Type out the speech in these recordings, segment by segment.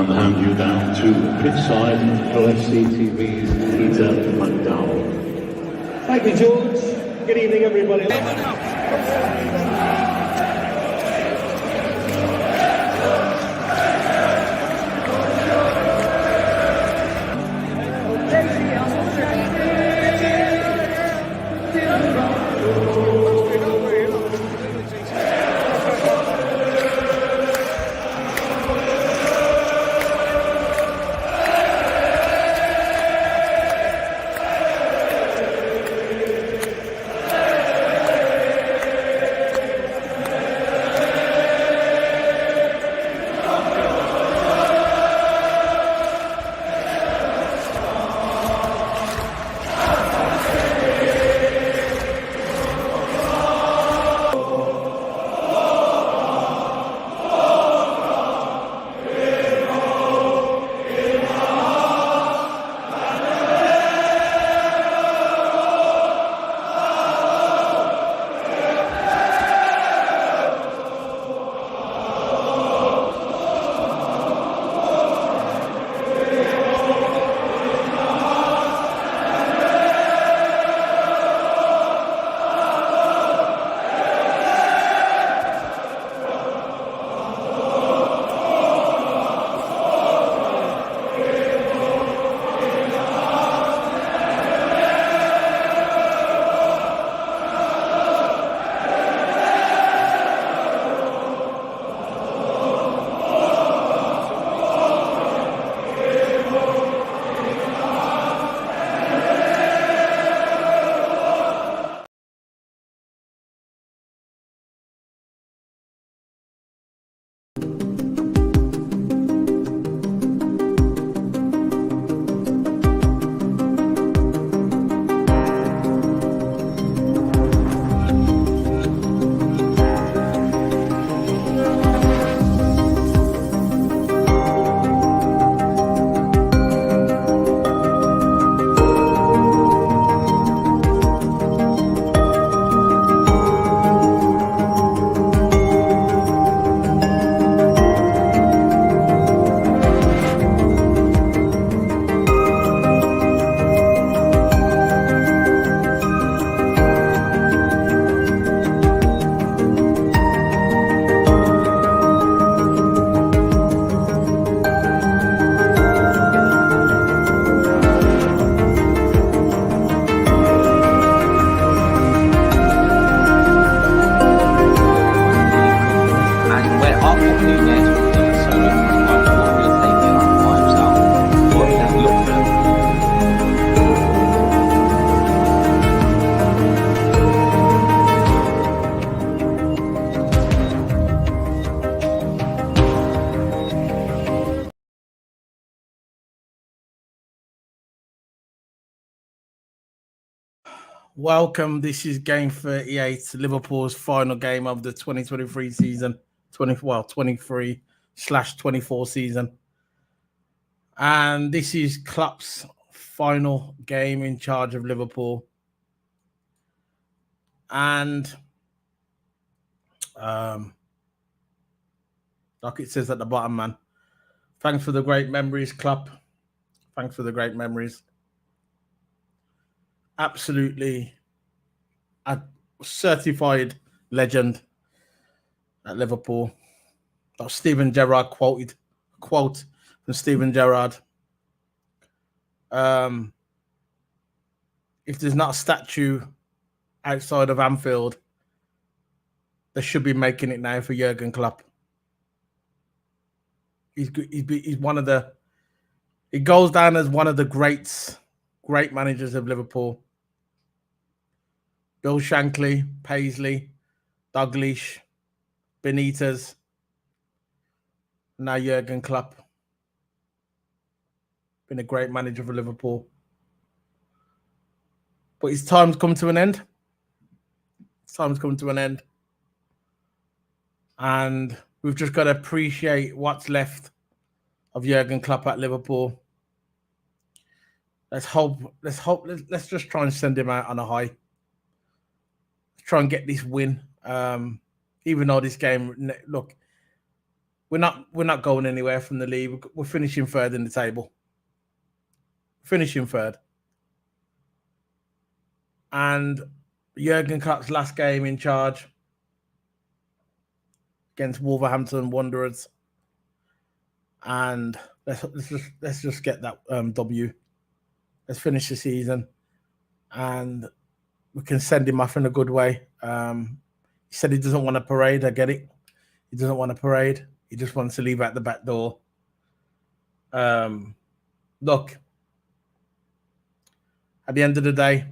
and hand you down to pitchside OFC TV's Peter McDowell. Thank you, George. Good evening, everybody. Welcome. This is game 38, Liverpool's final game of the 2023 season, 23/24 season. And this is Klopp's final game in charge of Liverpool. And like it says at the bottom, man, thanks for the great memories, Klopp. Thanks for the great memories. Absolutely a certified legend at Liverpool. Steven Gerrard quote from Steven Gerrard. If there's not a statue outside of Anfield, they should be making it now for Jurgen Klopp. He's one of the. He goes down as one of the great managers of Liverpool. Bill Shankly, Paisley, Dalglish, Benitez, now Jurgen Klopp. Been a great manager for Liverpool. But his time's come to an end. And we've just got to appreciate what's left of Jurgen Klopp at Liverpool. Let's just try and send him out on a high. Try and get this win. Even though this game, look, We're not going anywhere from the league. We're finishing third in the table. Finishing third. And Jurgen Klopp's last game in charge against Wolverhampton Wanderers. And let's just get that W. Let's finish the season, and we can send him off in a good way. He said he doesn't want a parade. I get it. He doesn't want a parade. He just wants to leave out the back door. Look, at the end of the day,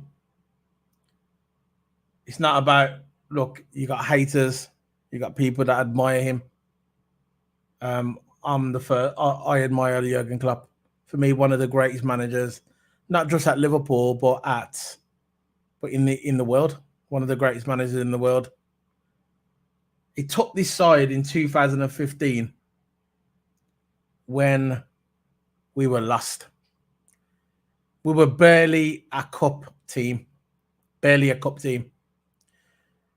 it's not about, look, you got haters, you got people that admire him. I'm the first. I admire Jurgen Klopp. For me, one of the greatest managers, not just at Liverpool, but in the world. One of the greatest managers in the world. He took this side in 2015 when we were lost. We were barely a cup team. Barely a cup team.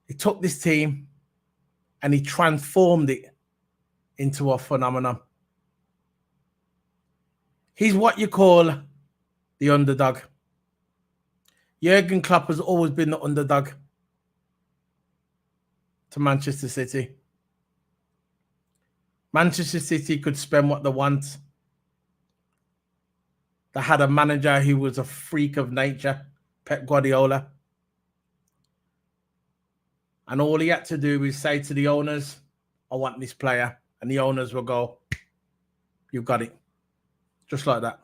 He took this team and he transformed it into a phenomenon. He's what you call the underdog. Jurgen Klopp has always been the underdog to Manchester City. Manchester City could spend what they want. They had a manager who was a freak of nature, Pep Guardiola. And all he had to do was say to the owners, I want this player. And the owners will go, you've got it. Just like that.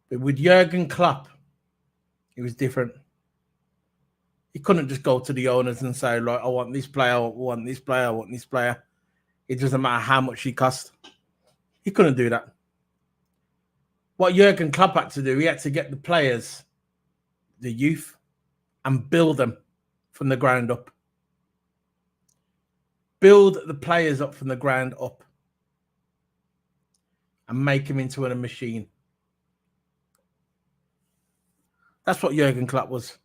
But with Jurgen Klopp, it was different. He couldn't just go to the owners and say, like, I want this player, I want this player, I want this player. It doesn't matter how much he cost. He couldn't do that. What Jurgen Klopp had to do, he had to get the players, the youth, and build them from the ground up. Build the players up from the ground up and make them into a machine. That's what Jurgen Klopp was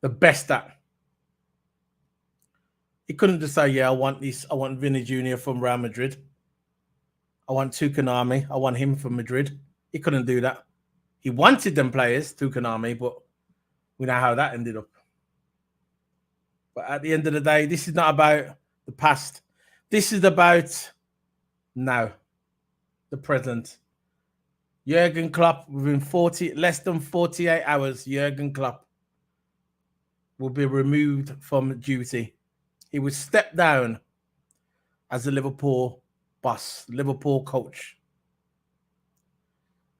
the best at. He couldn't just say, yeah, I want this. I want Vinny Jr. from Real Madrid. I want Tukanami. I want him from Madrid. He couldn't do that. He wanted them players, Tukanami, but we know how that ended up. But at the end of the day, this is not about the past. This is about now, the present. Jurgen Klopp, within less than 48 hours, Jurgen Klopp will be removed from duty. He will step down as the Liverpool boss, Liverpool coach.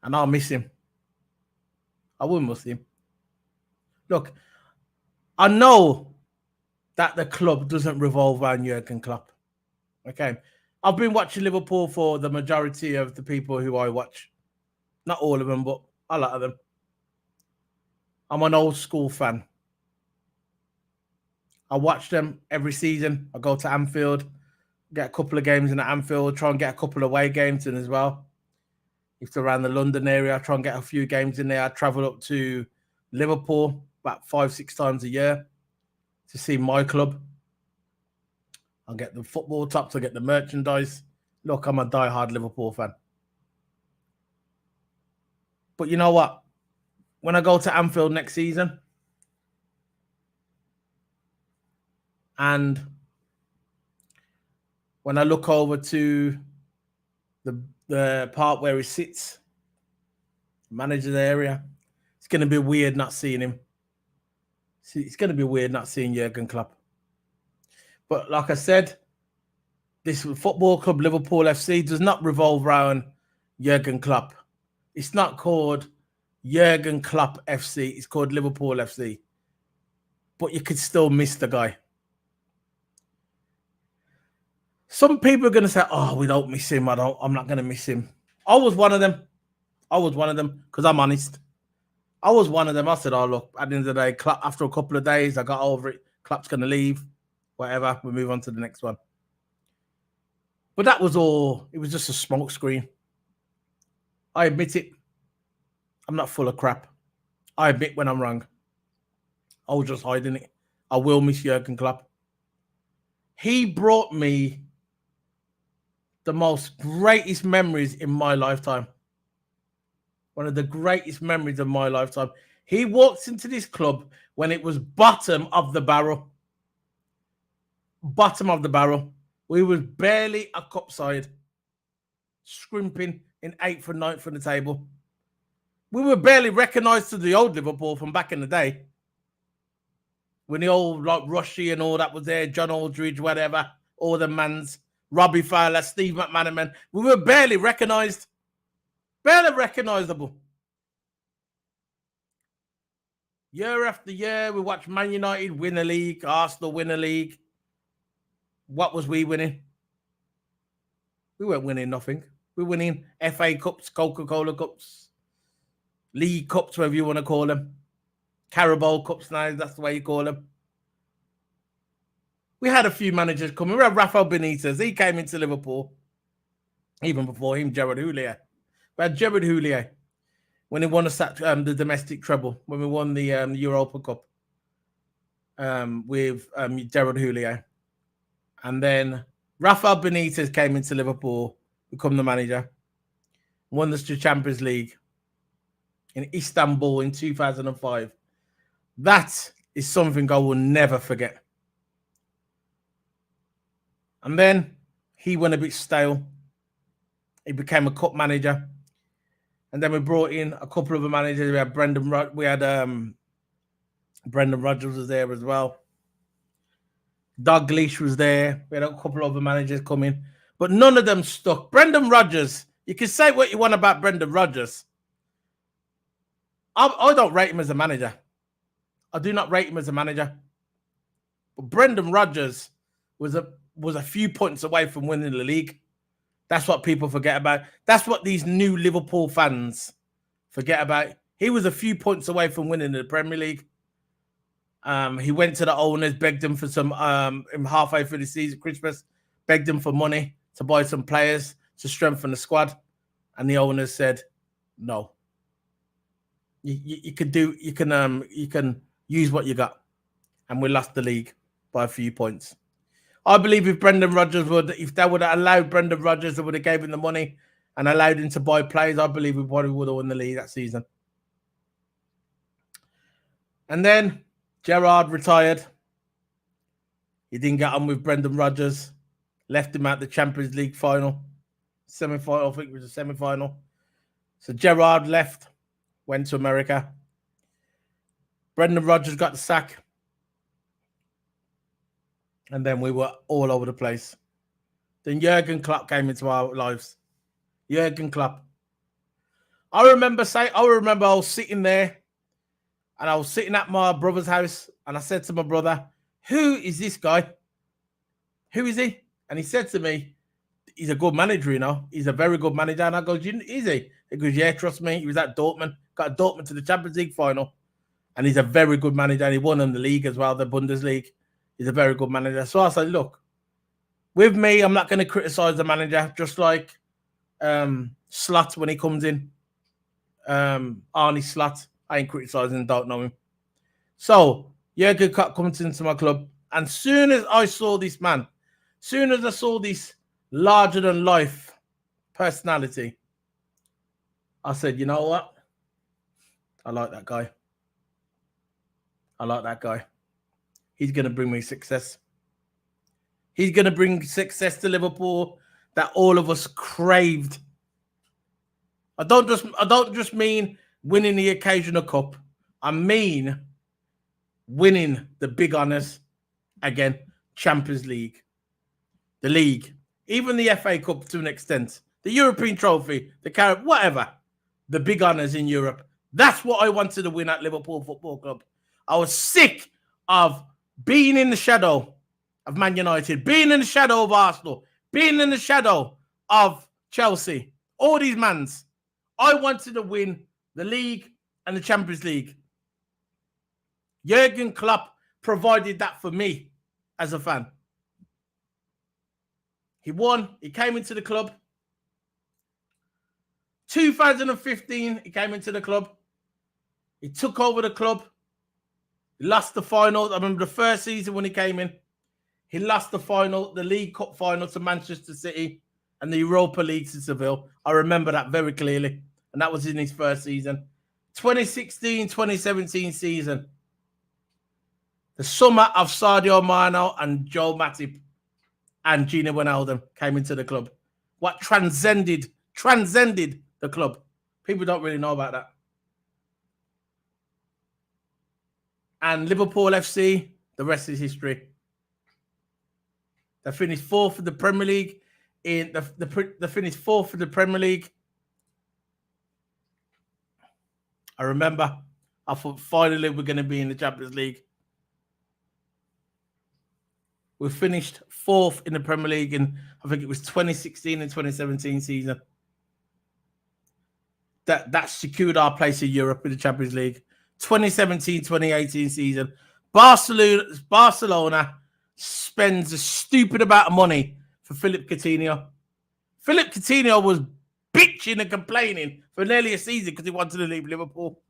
And I'll miss him. I will miss him. Look, I know that the club doesn't revolve around Jurgen Klopp. Okay. I've been watching Liverpool for the majority of the people who I watch. Not all of them, but a lot of them. I'm an old school fan. I watch them every season. I go to Anfield, get a couple of games in at Anfield, try and get a couple of away games in as well. If they're around the London area, I try and get a few games in there. I travel up to Liverpool about 5-6 times a year to see my club. I'll get the football tops, I'll get the merchandise. Look, I'm a diehard Liverpool fan. But you know what? When I go to Anfield next season, and when I look over to the part where he sits, manager's area, it's going to be weird not seeing him. It's going to be weird not seeing Jurgen Klopp. But like I said, this football club, Liverpool FC, does not revolve around Jurgen Klopp. It's not called Jurgen Klopp FC. It's called Liverpool FC. But you could still miss the guy. Some people are going to say, oh, we don't miss him. I'm not going to miss him. I was one of them. Because I'm honest. I was one of them. I said, oh, look, at the end of the day, Klopp, after a couple of days, I got over it. Klopp's going to leave. Whatever. We'll move on to the next one. But that was all. It was just a smoke screen. I admit it. I'm not full of crap. I admit when I'm wrong. I was just hiding it. I will miss Jurgen Klopp. He brought me the most greatest memories in my lifetime. One of the greatest memories of my lifetime. He walked into this club when it was bottom of the barrel. Bottom of the barrel. We was barely a cup side. Scrimping in 8th and 9th on the table. We were barely recognised to the old Liverpool from back in the day. When the old like Rushy and all that was there, John Aldridge, whatever, all the mans, Robbie Fowler, Steve McManaman. We were barely recognised. Barely recognisable. Year after year, we watched Man United win a league, Arsenal win a league. What was we winning? We weren't winning nothing. We were winning FA Cups, Coca-Cola Cups, League Cups, whatever you want to call them. Carabao Cups now, that's the way you call them. We had a few managers coming. We had Rafael Benitez. He came into Liverpool. Even before him, Gerard Houllier. We had Gerard Houllier when he won the domestic treble, when we won the Europa Cup with Gerard Houllier. And then Rafael Benitez came into Liverpool, become the manager, won the Champions League in Istanbul in 2005. That is something I will never forget. And then he went a bit stale. He became a cup manager. And then we brought in a couple of the managers. We had Brendan Rodgers was there as well. Dalglish was there. We had a couple of the managers coming. But none of them stuck. Brendan Rodgers, you can say what you want about Brendan Rodgers. I don't rate him as a manager. I do not rate him as a manager. But Brendan Rodgers was a few points away from winning the league. That's what people forget about. That's what these new Liverpool fans forget about. He was a few points away from winning the Premier League. He went to the owners, begged them for some, halfway through the season, Christmas, begged them for money to buy some players to strengthen the squad. And the owners said, no. You can use what you got. And we lost the league by a few points. I believe if Brendan Rodgers if they would have allowed Brendan Rodgers, they would have gave him the money and allowed him to buy players, I believe we probably would have won the league that season. And then Gerrard retired. He didn't get on with Brendan Rodgers. Left him at the Champions League final. Semi-final, I think it was a semi-final. So Gerrard left, went to America. Brendan Rodgers got the sack. And then we were all over the place. Then Jurgen Klopp came into our lives. Jurgen Klopp. I remember I was sitting there and I was sitting at my brother's house and I said to my brother, who is this guy? Who is he? And he said to me, he's a good manager, you know. He's a very good manager. And I go, is he? He goes, yeah, trust me. He was at Dortmund. Got Dortmund to the Champions League final. And he's a very good manager. And he won them the league as well, the Bundesliga. He's a very good manager. So I said, look, with me, I'm not going to criticize the manager, just like Slot when he comes in. Arnie Slot. I ain't criticizing, don't know him. So Jurgen Klopp comes into my club. And soon as I saw this man, soon as I saw this larger-than-life personality, I said, you know what? I like that guy. I like that guy. He's going to bring me success. He's going to bring success to Liverpool that all of us craved. I don't just mean winning the occasional cup. I mean winning the big honours again. Champions League, the league, even the FA Cup to an extent, the European trophy, the Carib, whatever, the big honours in Europe. That's what I wanted to win at Liverpool Football Club. I was sick of being in the shadow of Man United, being in the shadow of Arsenal, being in the shadow of Chelsea, all these mans. I wanted to win the league and the Champions League. Jurgen Klopp provided that for me as a fan. He won. He came into the club. 2015, he came into the club. He took over the club. He lost the final. I remember the first season when he came in. He lost the final, the League Cup final to Manchester City and the Europa League to Seville. I remember that very clearly. And that was in his first season. 2016-2017 season. The summer of Sadio Mane and Joel Matip and Gino Wijnaldum came into the club. What transcended the club. People don't really know about that. And Liverpool FC, the rest is history. They finished fourth in the Premier League. They finished fourth in the Premier League. I remember I thought finally we're going to be in the Champions League. We finished fourth in the Premier League in, I think it was 2016 and 2017 season. That secured our place in Europe in the Champions League. 2017-2018 season. Barcelona spends a stupid amount of money for Philippe Coutinho. Philippe Coutinho was bitching and complaining for nearly a season because he wanted to leave Liverpool.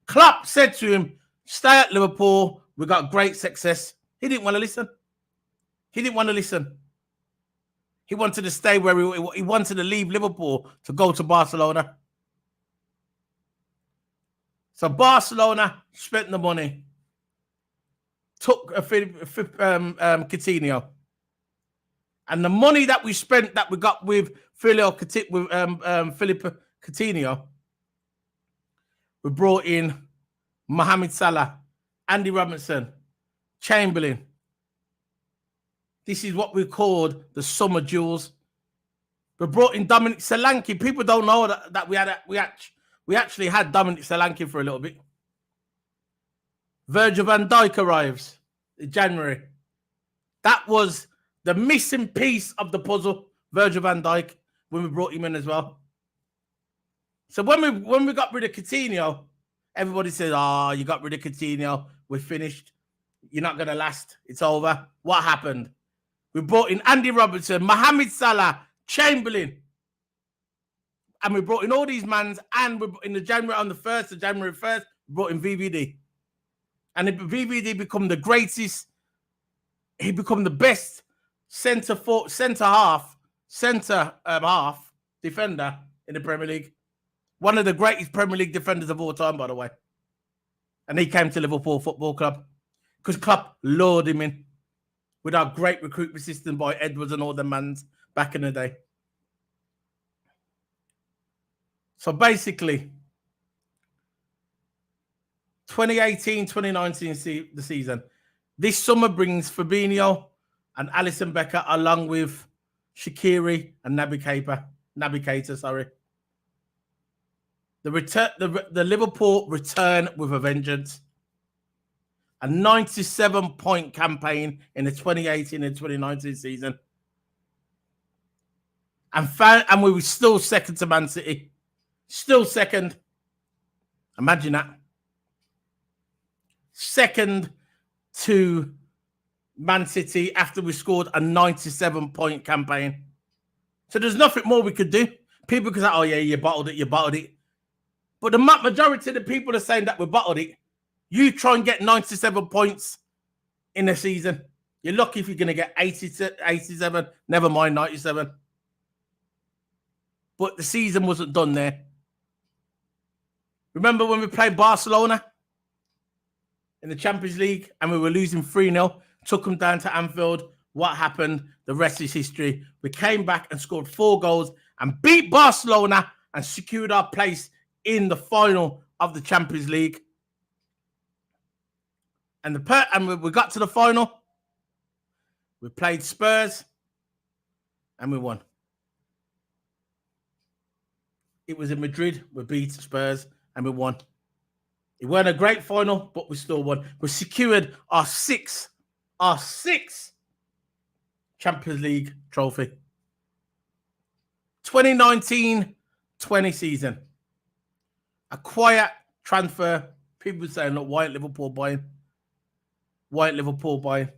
Klopp said to him, stay at Liverpool. We got great success. He didn't want to listen. He didn't want to listen. He wanted to stay where he wanted to leave Liverpool to go to Barcelona. So Barcelona spent the money, took Coutinho. And the money that we spent, that we got with Philippe Coutinho, we brought in Mohamed Salah, Andy Robertson, Chamberlain. This is what we called the summer jewels. We brought in Dominic Solanke. People don't know that we actually had Dominic Solanke for a little bit. Virgil van Dijk arrives in January. That was the missing piece of the puzzle, Virgil van Dijk, when we brought him in as well. So when we got rid of Coutinho, everybody said, "Oh, you got rid of Coutinho. We're finished. You're not going to last. It's over." What happened? We brought in Andy Robertson, Mohamed Salah, Chamberlain. And we brought in all these mans. And on the 1st of January 1st, we brought in VVD. And VVD become the greatest. He become the best centre half defender in the Premier League. One of the greatest Premier League defenders of all time, by the way. And he came to Liverpool Football Club because Klopp lured him in with our great recruitment system by Edwards and all the mans back in the day. So basically, 2018-2019 the season. This summer brings Fabinho and Alisson Becker along with Shaqiri and Naby Keita. The Liverpool return with a vengeance. A 97-point campaign in the 2018 and 2019 season. And we were still second to Man City. Still second. Imagine that. Second to Man City after we scored a 97-point campaign. So there's nothing more we could do. People could say, "Oh yeah, you bottled it. But the majority of the people are saying that we bottled it. You try and get 97 points in a season. You're lucky if you're going to get 87, never mind 97. But the season wasn't done there. Remember when we played Barcelona in the Champions League and we were losing 3-0, took them down to Anfield. What happened? The rest is history. We came back and scored 4 goals and beat Barcelona and secured our place in the final of the Champions League. And we got to the final. We played Spurs and we won. It was in Madrid. We beat Spurs and we won. It weren't a great final, but we still won. We secured our sixth Champions League trophy. 2019-20 season. A quiet transfer. People saying, "Look, why ain't Liverpool buying? Why ain't Liverpool buying?"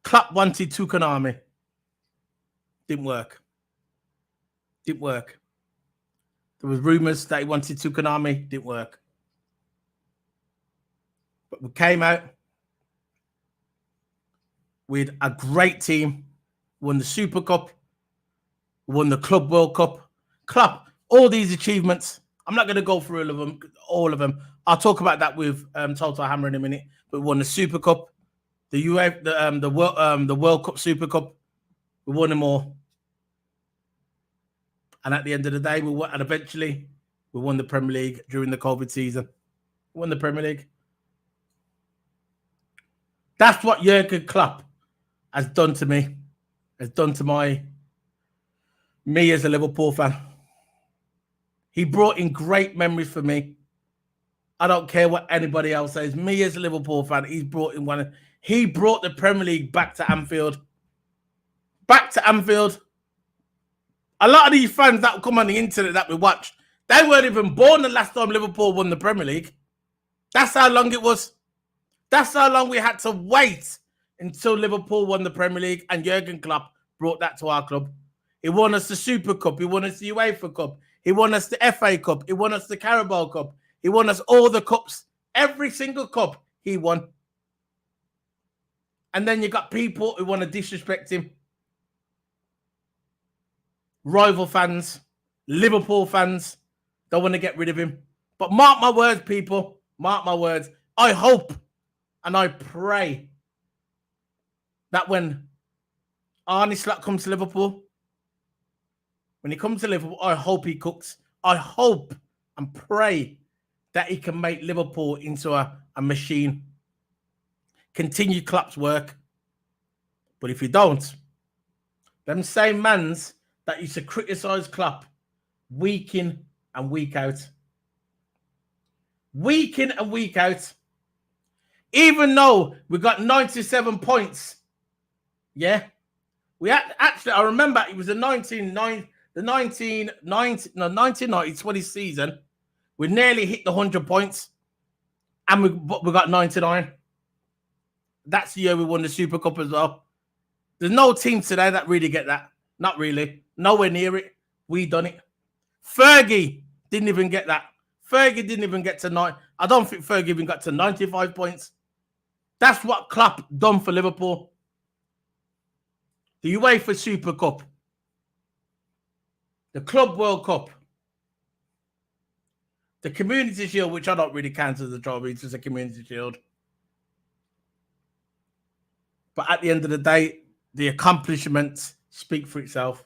Klopp wanted Tukanami. Didn't work. There was rumours that he wanted Tukanami. Didn't work. But we came out with a great team. We won the Super Cup. We won the Club World Cup. Klopp, all these achievements. I'm not going to go through all of them. I'll talk about that with Total Hammer in a minute. But we won the Super Cup, the the World Cup Super Cup. We won them all. And at the end of the day, and eventually we won the Premier League during the COVID season. We won the Premier League. That's what Jurgen Klopp has done to me. Has done to me as a Liverpool fan. He brought in great memories for me. I don't care what anybody else says. Me as a Liverpool fan, he brought the Premier League back to Anfield. Back to Anfield. A lot of these fans that come on the internet that we watch, they weren't even born the last time Liverpool won the Premier League. That's how long it was. That's how long we had to wait until Liverpool won the Premier League and Jurgen Klopp brought that to our club. He won us the Super Cup. He won us the UEFA Cup. He won us the FA Cup. He won us the Carabao Cup. He won us all the cups. Every single cup he won. And then you got people who want to disrespect him. Rival fans, Liverpool fans, don't want to get rid of him. But mark my words, people. Mark my words. I hope and I pray that when Arne Slot comes to Liverpool, when he comes to Liverpool, I hope he cooks. I hope and pray that he can make Liverpool into a machine. Continue Klopp's work. But if you don't, them same mans that used to criticise Klopp week in and week out. Week in and week out. Even though we got 97 points. Yeah. I remember it was the 1990-20 season. We nearly hit the 100 points. And we got 99. That's the year we won the Super Cup as well. There's no team today that really get that. Not really. Nowhere near it. We done it. Fergie didn't even get that. Fergie didn't even get to 9. I don't think Fergie even got to 95 points. That's what Klopp done for Liverpool. The UEFA Super Cup. The Club World Cup. The Community Shield, which I don't really count as a trophy. It's just a Community Shield. But at the end of the day, the accomplishments speak for itself.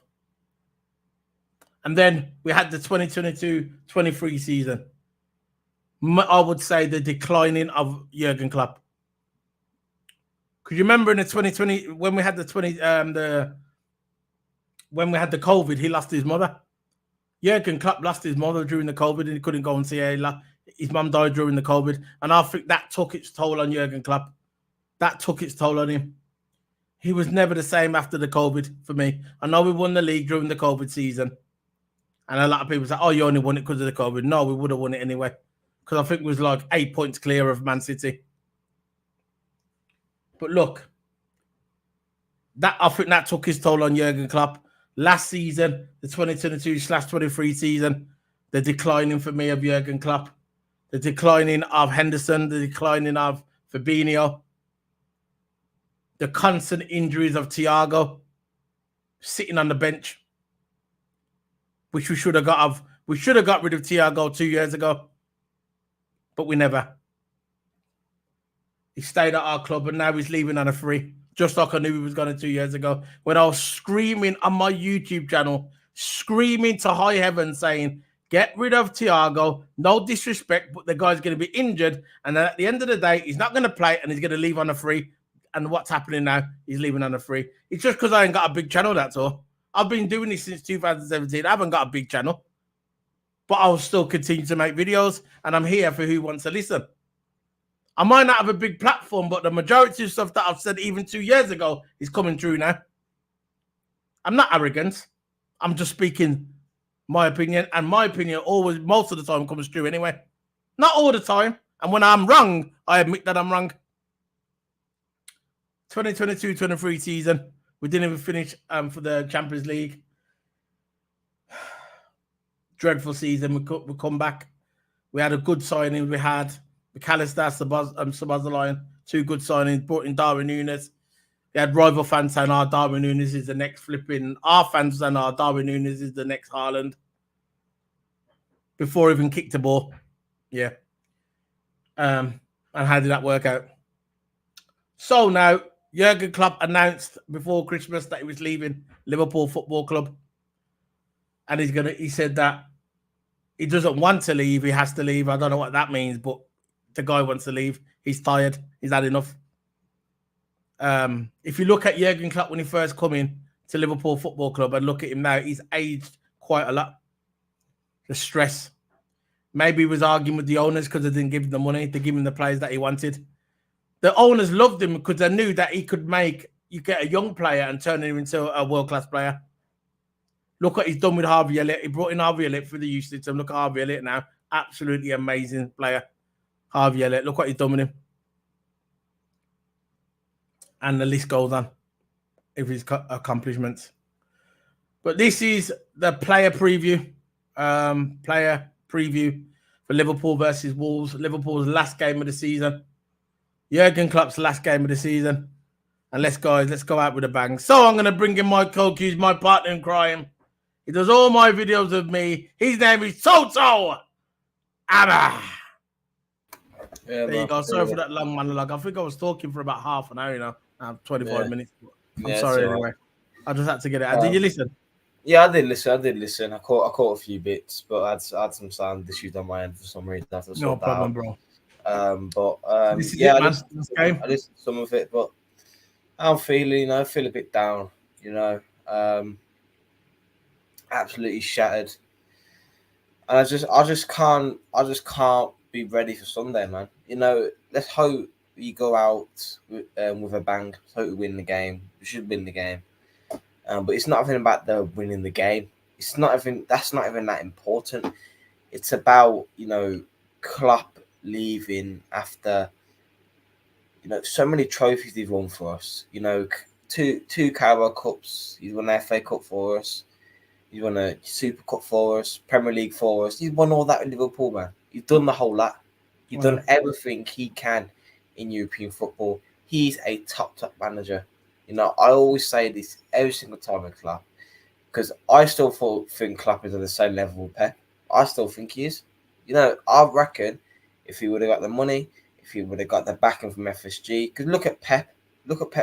And then we had the 2022-23 season. I would say the declining of Jurgen Klopp. Because you remember in the 2020 when we had the COVID, he lost his mother. Jurgen Klopp lost his mother during the COVID and he couldn't go and see her. His mum died during the COVID. And I think that took its toll on Jurgen Klopp. That took its toll on him. He was never the same after the COVID for me. I know we won the league during the COVID season. And a lot of people say, oh, you only won it because of the COVID. No, we would have won it anyway. Because I think it was like 8 points clear of Man City. But look, I think that took his toll on Jurgen Klopp. Last season, the 2022/23 season, the declining for me of Jurgen Klopp. The declining of Henderson. The declining of Fabinho. The constant injuries of Thiago. Sitting on the bench. Which we should have got rid of Thiago 2 years ago. But we never. He stayed at our club and now he's leaving on a free. Just like I knew he was going to 2 years ago. When I was screaming on my YouTube channel, screaming to high heaven saying, get rid of Thiago. No disrespect, but the guy's going to be injured. And then at the end of the day, he's not going to play and he's going to leave on a free. And what's happening now? He's leaving on a free. It's just because I ain't got a big channel, that's all. I've been doing this since 2017. I haven't got a big channel. But I'll still continue to make videos. And I'm here for who wants to listen. I might not have a big platform, but the majority of stuff that I've said even 2 years ago is coming true now. I'm not arrogant. I'm just speaking my opinion. And my opinion always, most of the time, comes true anyway. Not all the time. And when I'm wrong, I admit that I'm wrong. 2022-23 season. We didn't even finish for the Champions League. Dreadful season. We come back. We had a good signing. We had McAllister, Sabazalian, 2 good signings. Brought in Darwin Núñez. They had rival fans saying, "Oh, Darwin Núñez is the next flipping." Our fans saying, "Oh, Darwin Núñez is the next Haaland." Before even kicked the ball, yeah. And how did that work out? So now Jurgen Klopp announced before Christmas that he was leaving Liverpool Football Club, and he said that he doesn't want to leave. He has to leave. I don't know what that means, but the guy wants to leave. He's tired. He's had enough. If you look at Jurgen Klopp when he first come in to Liverpool Football Club and look at him now, he's aged quite a lot. The stress. Maybe he was arguing with the owners because they didn't give him the money to give him the players that he wanted. The owners loved him because they knew that he could you get a young player and turn him into a world-class player. Look what he's done with Harvey Elliott. He brought in Harvey Elliott for the youth system. Look at Harvey Elliott now. Absolutely amazing player. Harvey Elliott. Look what he's done with him. And the list goes on of his accomplishments. But this is the player preview. For Liverpool versus Wolves. Liverpool's last game of the season. Jurgen Klopp's last game of the season. And let's go out with a bang. So I'm going to bring in my co-cues, my partner in crime. He does all my videos of me. His name is Toto Abba. Yeah, there you go. Sorry for that long monologue. I think I was talking for about half an hour, 25 minutes. I'm sorry anyway. I just had to get it out. Did you listen? Yeah, I did listen. I caught a few bits, but I had some sound issues on my end for some reason. No problem, bro. This is I listened to some of it, but I'm feeling, I feel a bit down, absolutely shattered. And I just can't be ready for Sunday, man. Let's hope we go out with a bang. Let's hope we win the game. We should win the game. But it's not even about the winning the game. That's not even that important. It's about, Klopp leaving after, so many trophies he's won for us. Two Carabao Cups. He's won the FA Cup for us. He's won a Super Cup for us, Premier League for us. He's won all that in Liverpool, man. He's done the whole lot. He's done everything he can in European football. He's a top manager. I always say this every single time with Klopp, because I still think Klopp is on the same level with Pep. I still think he is. I reckon if he would have got the money, if he would have got the backing from FSG, because look at Pep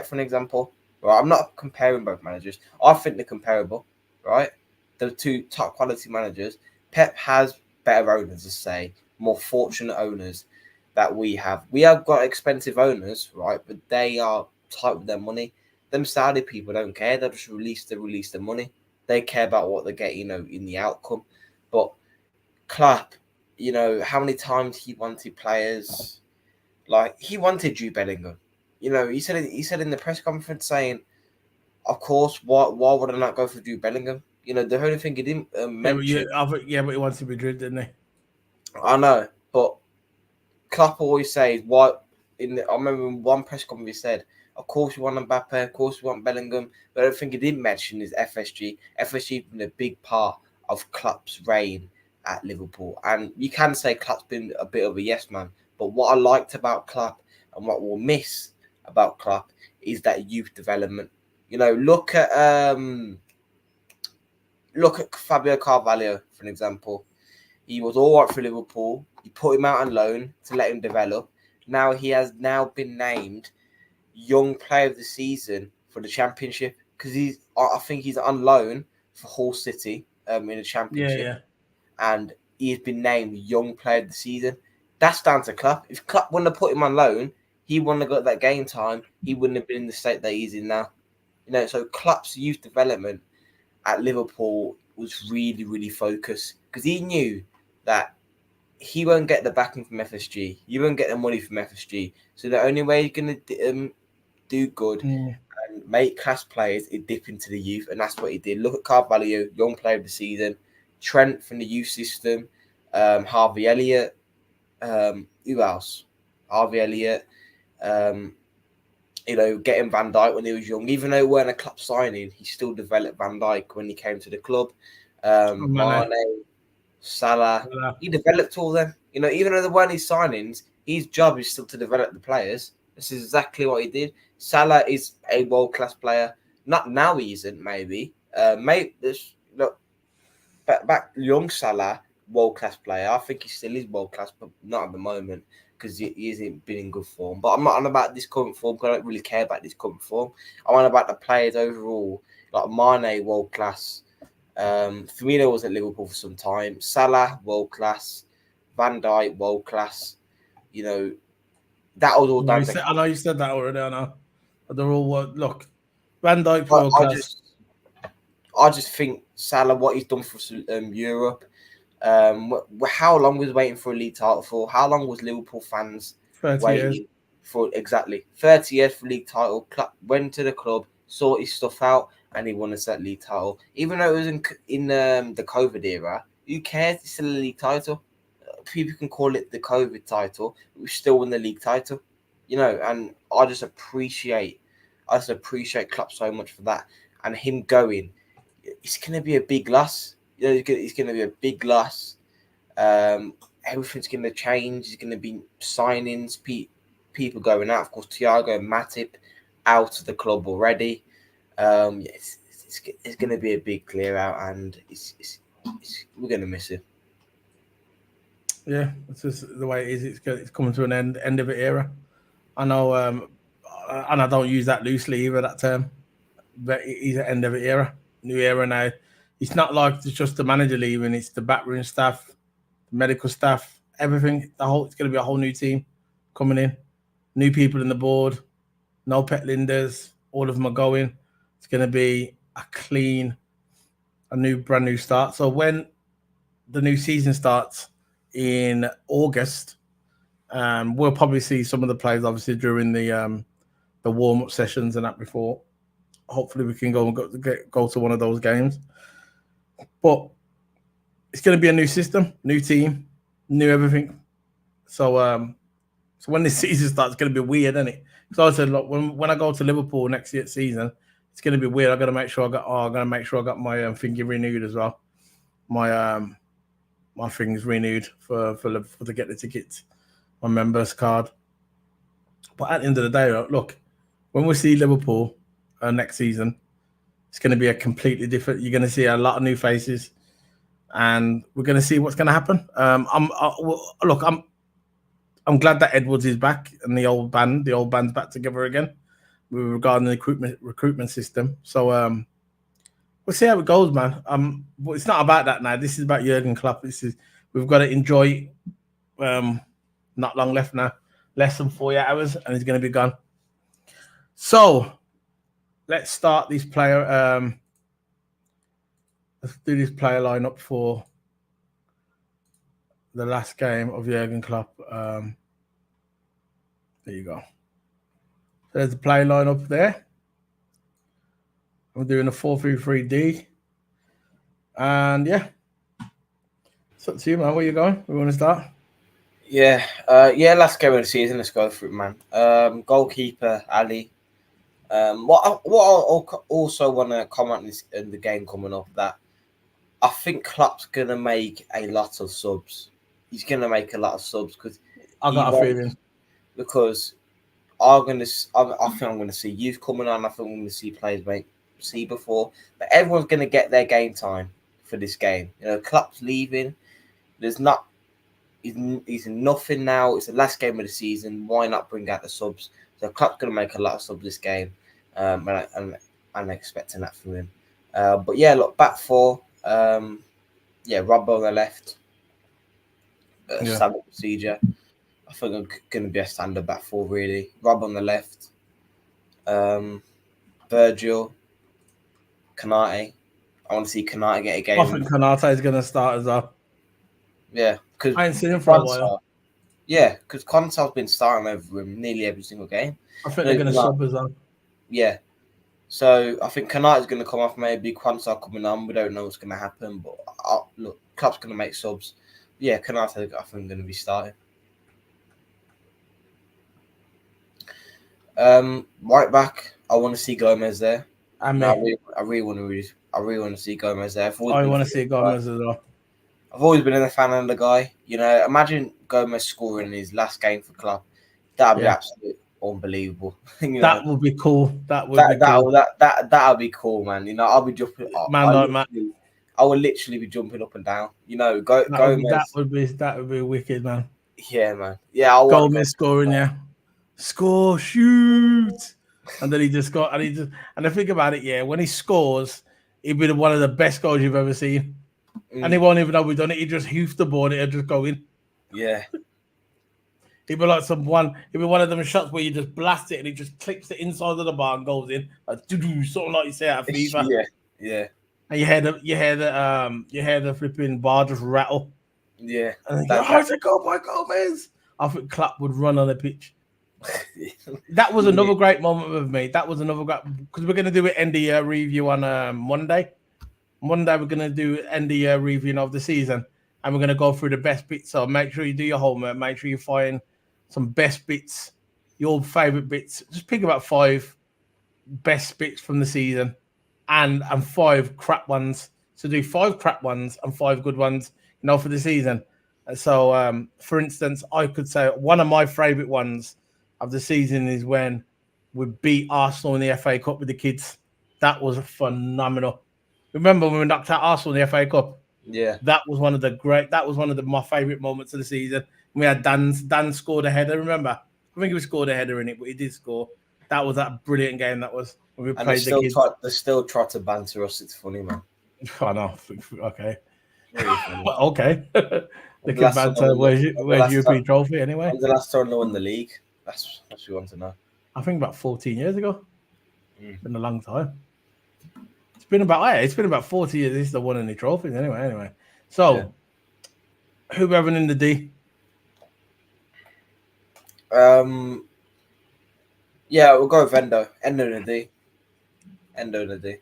for an example. Right, I'm not comparing both managers. I think they're comparable, right? The two top quality managers. Pep has better owners, let's say, more fortunate owners that we have. We have got expensive owners, right? But they are tight with their money. Them Saudi people don't care. They'll just release the money. They care about what they get, in the outcome. But Klopp, how many times he wanted players, like he wanted Jude Bellingham. He said in the press conference saying, of course, why would I not go for Jude Bellingham? The only thing he didn't mention. But he wants to be Madrid, didn't he? I know, but Klopp always says, I remember in one press conference he said, of course we want Mbappe, of course we want Bellingham, but I don't think he didn't mention is FSG. FSG has been a big part of Klopp's reign at Liverpool. And you can say Klopp's been a bit of a yes man, but what I liked about Klopp and what we'll miss about Klopp is that youth development. Look at Fabio Carvalho, for an example. He was all right for Liverpool. He put him out on loan to let him develop. Now he has been named Young Player of the Season for the Championship because I think he's on loan for Hull City in the Championship. Yeah. And he's been named Young Player of the Season. That's down to Klopp. If Klopp wouldn't have put him on loan, he wouldn't have got that game time. He wouldn't have been in the state that he's in now. So Klopp's youth development at Liverpool was really, really focused because he knew that he won't get the backing from FSG. You won't get the money from FSG. So the only way you're going to do good and make class players is dip into the youth. And that's what he did. Look at Carvalho, Young Player of the Season. Trent from the youth system. Harvey Elliott. Who else? Harvey Elliott. Getting Van Dijk when he was young. Even though it weren't a club signing, he still developed Van Dijk when he came to the club. Mane, Salah. He developed all them. Even though they weren't his signings, his job is still to develop the players. This is exactly what he did. Salah is a world-class player. Not now he isn't, maybe. Look, back young Salah, world-class player. I think he still is world-class, but not at the moment because he hasn't been in good form. But I'm not on about this current form because I don't really care about this current form. I'm on about the players overall. Like Mane, world-class. Firmino was at Liverpool for some time. Salah, world-class. Van Dijk, world-class. You know, that was all down to... I know you said that already. I know. But they're all look. Van Dijk But world class. I just think Salah, what he's done for Europe. How long was waiting for a league title for? How long was Liverpool fans 30 waiting years. for? Exactly 30 years for league title. Went to the club, sorted his stuff out, and he won us that league title. Even though it was in the COVID era, who cares? It's still a league title. People can call it the COVID title. We still won the league title, you know. And I just appreciate Klopp so much for that, and him going. It's going to be a big loss. You know, it's going to be a big loss. Everything's going to change. There's going to be signings, people going out. Of course, Thiago and Matip out of the club already. It's going to be a big clear out, and we're going to miss it. Yeah, it's just the way it is. It's coming to an end of an era. I know, and I don't use that loosely either, that term. But it's an end of an era, new era now. It's not like it's just the manager leaving; it's the backroom staff, the medical staff, everything. It's going to be a whole new team coming in, new people in the board, no pet linders. All of them are going. It's going to be a brand new start. So when the new season starts in August, we'll probably see some of the players obviously during the warm-up sessions and that before. Hopefully we can go to one of those games. But it's going to be a new system, new team, new everything. So when this season starts, it's going to be weird, isn't it? Because I said, look, when I go to Liverpool next year season, it's going to be weird. I'm going to make sure I got my thingy renewed as well. My thing's renewed for to get the tickets, my members card. But at the end of the day, look, when we see Liverpool next season, it's going to be a completely different. You're going to see a lot of new faces, and we're going to see what's going to happen. I'm glad that Edwards is back and the old band's back together again regarding the recruitment system. So we'll see how it goes, man. But it's not about that now. This is about Jurgen Klopp. We've got to enjoy. Not long left now, less than 48 hours, and he's going to be gone. So let's start this player. Let's do this player lineup for the last game of Jurgen Klopp. There you go. So there's the player lineup there. I'm doing a 4-3-3-D. And yeah. It's up to you, man. Where you going? We want to start? Yeah, last game of the season. Let's go through it, man. Goalkeeper, Ali. What I also want to comment in the game coming up, that I think Klopp's going to make a lot of subs. He's going to make a lot of subs because I got a feeling. Because I think I'm going to see youth coming on. I think I'm going to see players see before, but everyone's going to get their game time for this game. You know, Klopp's leaving. He's nothing now. It's the last game of the season. Why not bring out the subs? So Klopp's going to make a lot of subs this game, and I'm expecting that from him. But yeah, look, back four. Robbo on the left. Standard procedure. I think I'm going to be a standard back four, really. Rob on the left. Virgil. Kanate. I want to see Kanate get a game. I think Kanate is going to start as well. Yeah. Cause I ain't seen him for a while. Yeah, because Konsa's been starting over him nearly every single game. I think they're going to sub as well. Yeah. So I think Kanate is going to come off, maybe Konsa coming on. We don't know what's going to happen, but look, Klopp's going to make subs. Yeah, Kanate, I think, going to be starting. Right back, I want to see Gomez there. I really want to see Gomez there. I want to see Gomez as well. I've always been a fan of the guy. You know, imagine Gomez scoring his last game for Klopp. That'd be absolutely unbelievable. You know, That would be cool. That would be cool. that'll be cool, man. You know, I'll be jumping. Man like Matt. I will literally be jumping up and down. You know, That Gomez. would be wicked, man. Yeah, man. Yeah, I want Gomez scoring, yeah. Score, shoot. And then he just got and I think about it, yeah, when he scores, he'd be one of the best goals you've ever seen. And he won't even know we've done it. He just hoofed the ball, it'll just go in. Yeah. It'd be like it'd be one of them shots where you just blast it and it just clips the inside of the bar and goes in. Like, something like you say out of FIFA. Yeah, yeah. And you hear the flipping bar just rattle. Yeah. And how's it go by Gomez? I think Klopp would run on the pitch. That was another great moment with me. That was another great because we're gonna do an end of year review on Monday. Monday we're gonna do end of year review of the season, and we're gonna go through the best bits. So make sure you do your homework. Make sure you find some best bits, your favorite bits. Just pick about 5 best bits from the season, and 5 crap ones. So do 5 crap ones and 5 good ones, for the season. So, for instance, I could say one of my favorite ones of the season is when we beat Arsenal in the FA Cup with the kids. That was phenomenal. Remember when we knocked out Arsenal in the FA Cup? Yeah. That was one of my favorite moments of the season. We had Dan scored a header, remember? I think he scored a header in it, but he did score. That was that brilliant game that was when we played the kids. They still try to banter us. It's funny, man. I know. Okay. Really funny. Okay. They can banter. Where's your European trophy anyway? When's the last time they won the league? That's what we want to know. I think about 14 years ago. It's been a long time. It's been about 40 years. This is the one in the trophies anyway. So, who we having in the D? Yeah, we'll go with Endo. Endo in the D.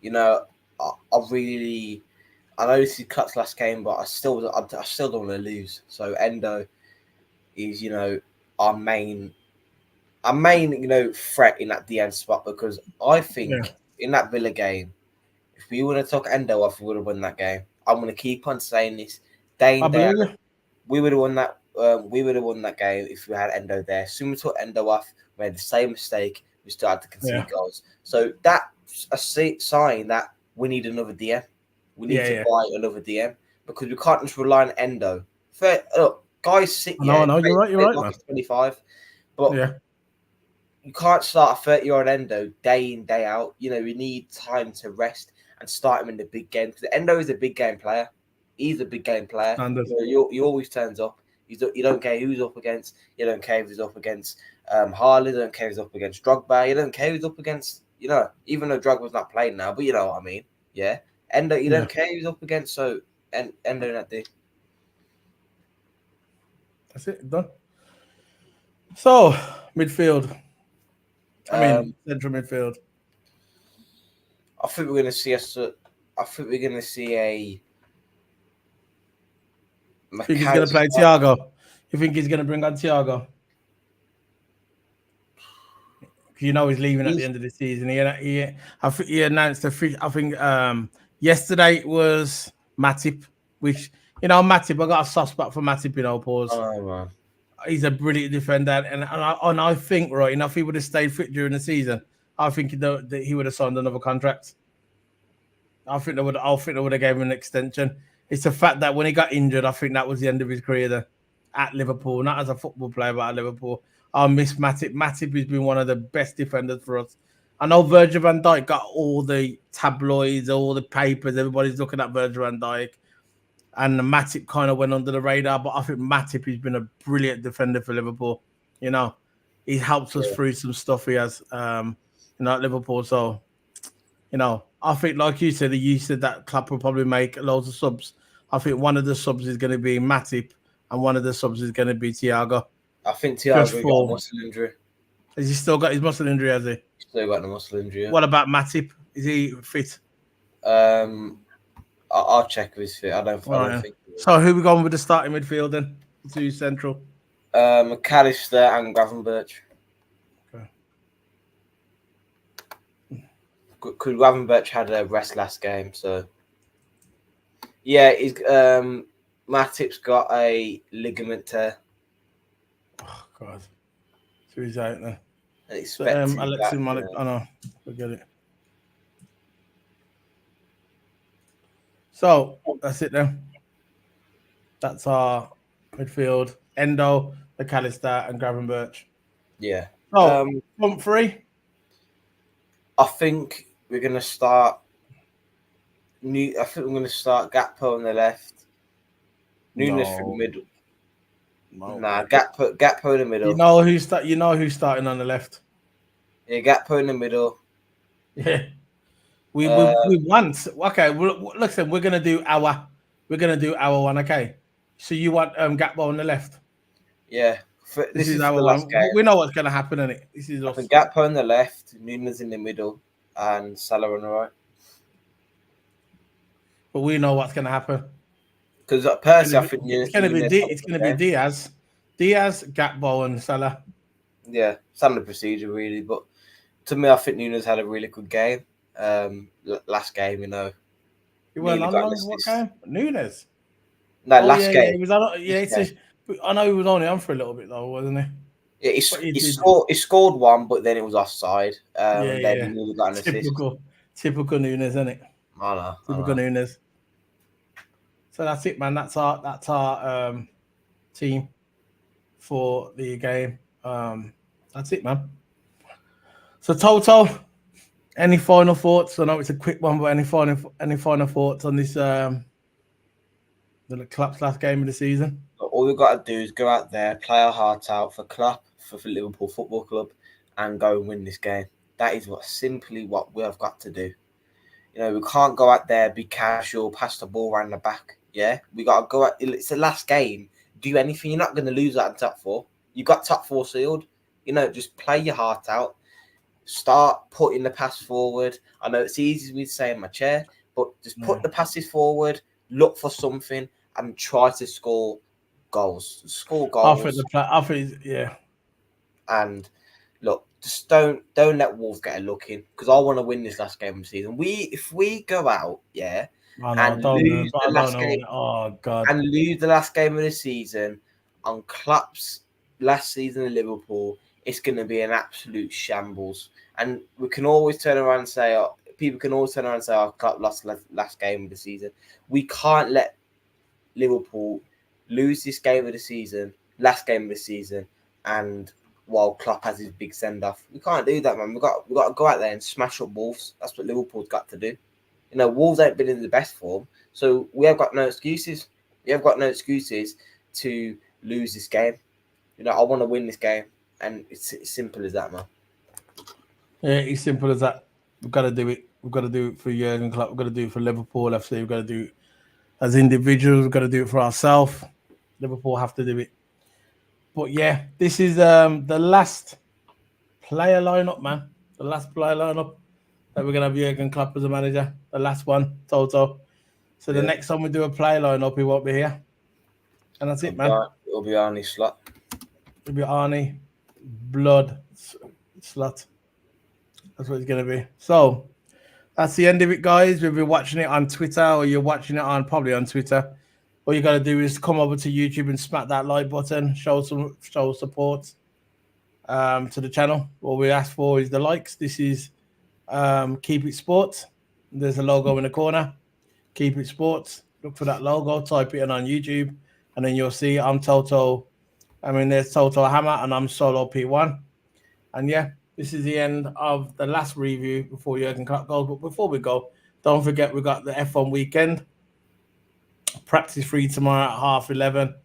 You know, I know this is Cut's last game, but I still don't want to lose. So Endo is, our main, threat in that DN spot, because I think in that Villa game, if we would have took Endo off, we would have won that game. I'm going to keep on saying this day in, day out. We would have won that. We would have won that game if we had Endo there. As soon as we took Endo off, we made the same mistake. We started to concede goals. So that's a sign that we need another DM. We need to buy another DM, because we can't just rely on Endo. Look, guys sit here. No, you're right, man. 25, but you can't start a 30-year-old Endo day in, day out. We need time to rest and start him in the big game, because Endo is a big game player. He's a big game player. He always turns up. You don't care who's up against. You don't care if he's up against Harley. You don't care if he's up against Drogba. You don't care if he's up against, even though Drogba's not playing now, but you know what I mean. Yeah. Endo, you don't care who's up against, so Endo in that day. That's it, done. So, midfield. Central midfield. I think we're going to see a. You think he's going to play Thiago? You think he's going to bring on Thiago? He's leaving at the end of the season. He announced I think yesterday it was Matip, which Matip. I got a soft spot for Matip. Pause. Oh man, he's a brilliant defender, and I think if he would have stayed fit during the season, I think that he would have signed another contract. I think they would have gave him an extension. It's the fact that when he got injured, I think that was the end of his career there at Liverpool, not as a football player, but at Liverpool. I miss Matip. Matip has been one of the best defenders for us. I know Virgil van Dijk got all the tabloids, all the papers. Everybody's looking at Virgil van Dijk. And Matip kind of went under the radar, but I think Matip has been a brilliant defender for Liverpool. He helps us through some stuff he has, at Liverpool. So, I think, like you said that Klopp will probably make loads of subs. I think one of the subs is going to be Matip, and one of the subs is going to be Thiago. I think Thiago got a muscle injury. Has he still got his muscle injury? Has he? Still got the muscle injury. Yeah. What about Matip? Is he fit? I'll check if he's fit. I don't think. So who we going with the starting midfield then? To central. McAllister and Gravenberch. Could Gravenberch had a rest last game, so he's Matip's got a ligament tear. Oh God! So he's out there. And So expecting Alexis that. Malik. Oh no, forget it. So that's it then. That's our midfield. Endo, McAllister, and Gravenberch. Yeah. So front three. I think we're gonna start. I think we're gonna start Gakpo on the left. Nunes through the middle. No. Nah, Gakpo in the middle. You know who's starting on the left. Yeah, Gakpo in the middle. Yeah. We want. Okay, listen, we're gonna do our one. Okay, so you want Gakpo on the left. Yeah, this is our the last one. game. We know what's gonna happen in it. This is I us. think Gakpo on the left, Nunes in the middle, and Salah on the right. But we know what's gonna happen. Because personally, I think it's gonna be Diaz, Gakpo, and Salah. Yeah, standard procedure really. But to me, I think Nunes had a really good game. Last game, you know. He went on long. What game? Nunes. No, last game. Yeah, he was on. I know he was only on for a little bit though, wasn't he? Yeah, he scored one, but then it was offside. Then he really got an assist. Typical Nunes, isn't it? I know. Typical Nunes. So that's it, man. That's our team for the game. That's it, man. So Toto, any final thoughts? I know it's a quick one, but any final thoughts on this the Klopp's last game of the season? All we've got to do is go out there, play our heart out for Klopp, for Liverpool Football Club, and go and win this game. That is simply what we have got to do. You know, we can't go out there, be casual, pass the ball around the back. Yeah, we got to go out. It's the last game. Do anything. You're not going to lose that in top four. You got top four sealed. You know, just play your heart out. Start putting the pass forward. I know it's easy to say in my chair, but just put the passes forward, look for something, and try to score goals. Score goals. Yeah. And look, just don't let Wolves get a look in, because I want to win this last game of the season. If we go out, and lose the last game. Oh God! And lose the last game of the season on Klopp's last season in Liverpool, it's going to be an absolute shambles. And we can always turn around and say, people can always turn around and say, Klopp lost last game of the season. We can't let Liverpool lose this game of the season, last game of the season, and while Klopp has his big send-off. We can't do that, man. We've got to go out there and smash up Wolves. That's what Liverpool's got to do. You know, Wolves ain't been in the best form, so we have got no excuses. We have got no excuses to lose this game. You know, I want to win this game, and it's simple as that, man. Yeah, it's simple as that. We've got to do it. We've got to do it for Jurgen Klopp. We've got to do it for Liverpool FC. We've got to do it as individuals. We've got to do it for ourselves. Liverpool have to do it. But yeah, this is the last player lineup, man. The last player lineup that we're gonna have Jurgen Klopp as a manager. The last one, Toto. So the next time we do a player lineup, he won't be here. And that's it, man. It'll be Arnie Slot. It'll be Arnie Blood Slot. That's what it's gonna be. So that's the end of it, guys. We'll be watching it on Twitter, or you're watching it probably on Twitter. All you got to do is come over to YouTube and smack that like button, show support to the channel. All we ask for is the likes. This is Keep It Sports. There's a logo in the corner. Keep It Sports. Look for that logo. Type it in on YouTube, and then you'll see I'm Toto. There's Toto Hammer, and I'm Solo P1. And yeah, this is the end of the last review before Jurgen Klopp goes. But before we go, don't forget we got the F1 weekend. Practice free tomorrow at 11:30,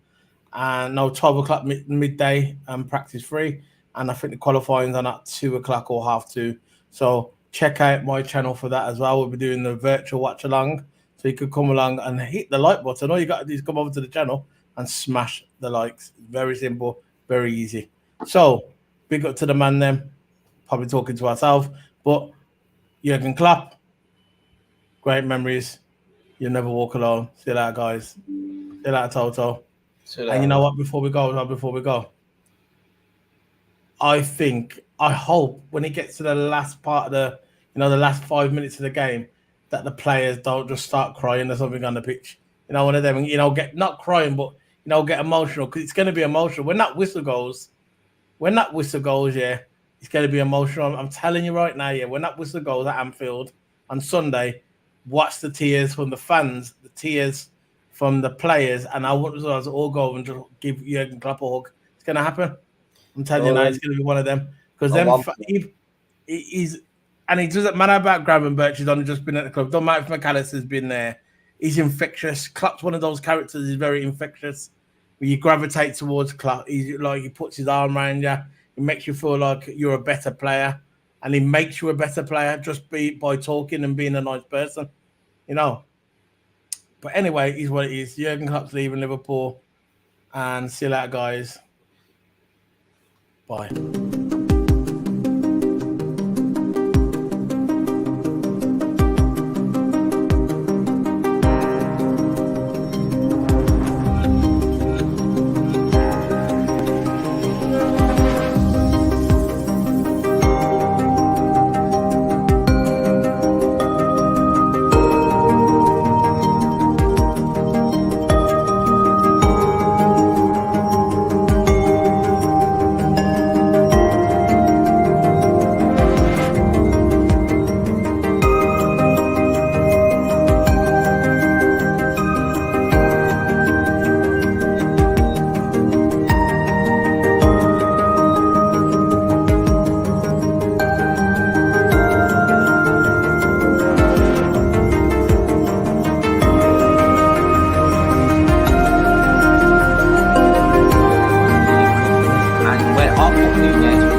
and 12 o'clock midday, and practice free. And I think the qualifying on at 2 o'clock or 2:30. So check out my channel for that as well. We'll be doing the virtual watch along, so you could come along and hit the like button. All you got to do is come over to the channel and smash the likes. Very simple, very easy. So big up to the man then. Probably talking to ourselves, but Jurgen Klopp, great memories. You'll never walk alone. See you later, guys. See you later, Toto. And you know what? Before we go, I hope when it gets to the last part of the last 5 minutes of the game, that the players don't just start crying or something on the pitch. One of them, get not crying, but get emotional, because it's going to be emotional. When that whistle goes, when that whistle goes, yeah, it's going to be emotional. I'm telling you right now, yeah, when that whistle goes at Anfield on Sunday, watch the tears from the fans, the tears from the players, and I want us all go and just give Jurgen Klopp a hug. It's going to happen. I'm telling you now, it's going to be one of them because he's and it doesn't matter about Gravenberch. He's only just been at the club. Don't matter if McAllister's been there. He's infectious. Klopp's one of those characters. He's very infectious. When you gravitate towards Klopp, he's like he puts his arm around you. He makes you feel like you're a better player, and he makes you a better player just by talking and being a nice person, you know. But anyway, he's what it is. Jurgen Klopp's leaving Liverpool, and see you later, guys. Bye. And where our company